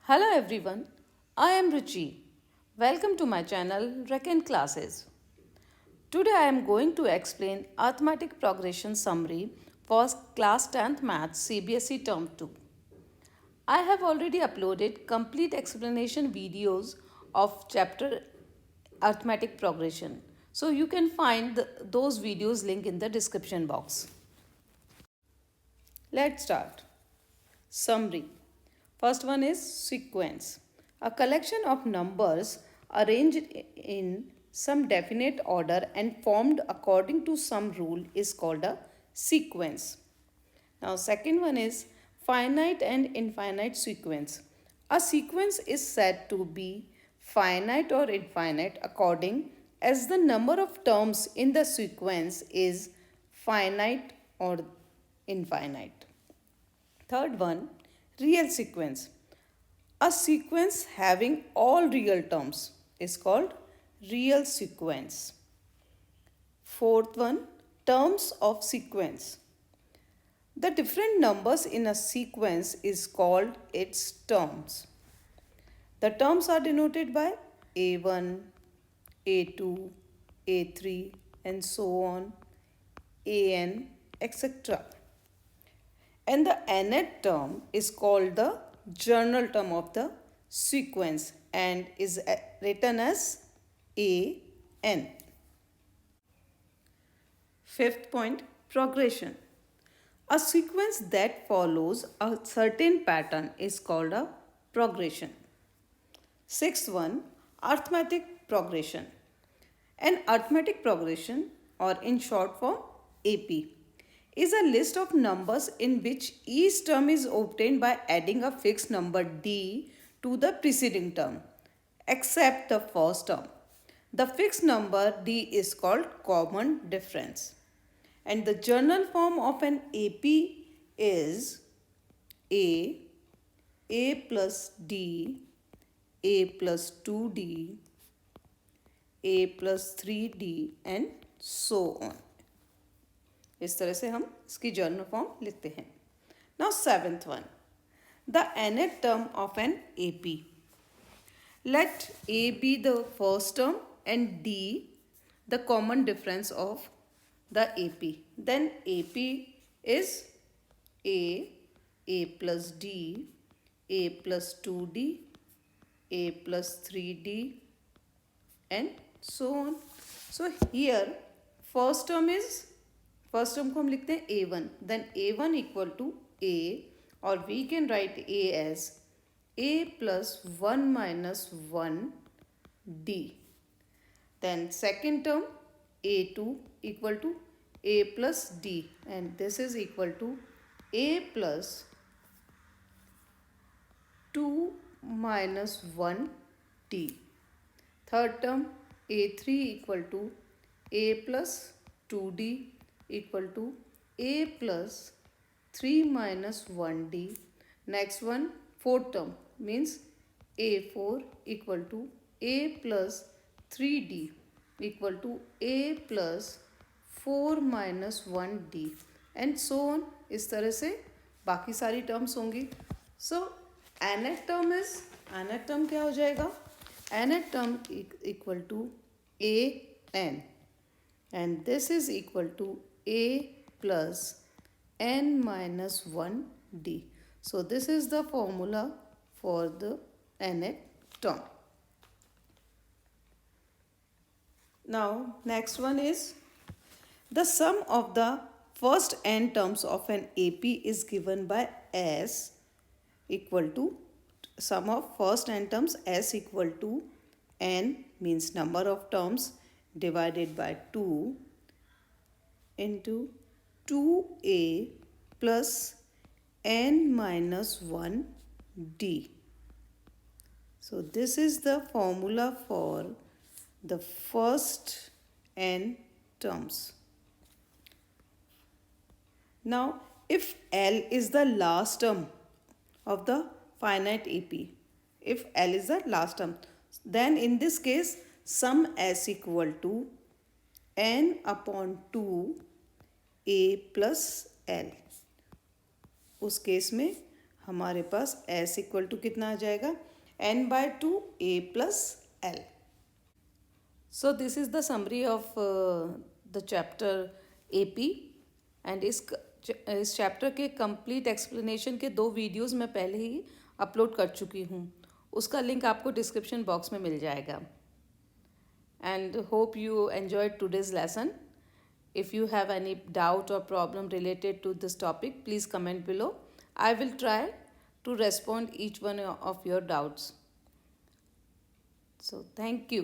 Hello everyone, I am Ruchi. Welcome to my channel Reckon Classes. Today I am going to explain arithmetic progression summary for class 10th maths CBSE term 2. I have already uploaded complete explanation videos of chapter arithmetic progression. So you can find those videos link in the description box. Let's start. Summary. First one is sequence. A collection of numbers arranged in some definite order and formed according to some rule is called a sequence. Now second one is finite and infinite sequence. A sequence is said to be finite or infinite according as the number of terms in the sequence is finite or infinite. Third one, real sequence. A sequence having all real terms is called real sequence. Fourth one, terms of sequence. The different numbers in a sequence is called its terms. The terms are denoted by A1, A2, A3 and so on, AN, etc. And the nth term is called the journal term of the sequence and is written as AN. Fifth point, progression. A sequence that follows a certain pattern is called a progression. Sixth one, arithmetic progression. An arithmetic progression, or in short form AP, is a list of numbers in which each term is obtained by adding a fixed number d to the preceding term, except the first term. The fixed number d is called common difference. And the journal form of an AP is A, A plus D, A plus 2D, A plus 3D and so on. इस तरह से हम इसकी journal form लिखते हैं. Now seventh one, the nth term of an AP. Let A be the first term and D the common difference of the AP. Then AP is A plus D, A plus 2D, A plus 3D and so on. So here first term को हम लिखते हैं A1. Then A1 equal to A, or we can write A as A plus 1 minus 1 D. Then second term A2 equal to A plus D, and this is equal to A plus 2 minus 1 D. Third term A3 equal to A plus 2D equal to A plus 3 minus 1D. Next one, fourth term means A4 equal to A plus 3D equal to A plus 4 minus 1D and so on. इस तरह से बाकी सारी terms होंगी. So nth term क्या हो जाएगा? Nth term equal to AN and this is equal to A plus n minus 1D. So this is the formula for the nth term. Now next one is the sum of the first n terms of an AP is given by S equal to sum of first n terms S equal to n means number of terms divided by 2 into 2a plus n minus 1d. So this is the formula for the first n terms. Now if L is the last term of the finite AP, if L is the last term, then in this case sum S equal to n upon 2 A plus L. उस case में हमारे पास s equal to कितना आ जाएगा, n/2 a plus l. So this is the summary of the chapter AP and इस chapter के complete explanation के 2 videos मैं पहले ही अपलोड कर चुकी हूँ. उसका लिंक आपको डिस्क्रिप्शन बॉक्स में मिल जाएगा. And hope you enjoyed today's lesson. If you have any doubt or problem related to this topic, please comment below. I will try to respond each one of your doubts. So thank you.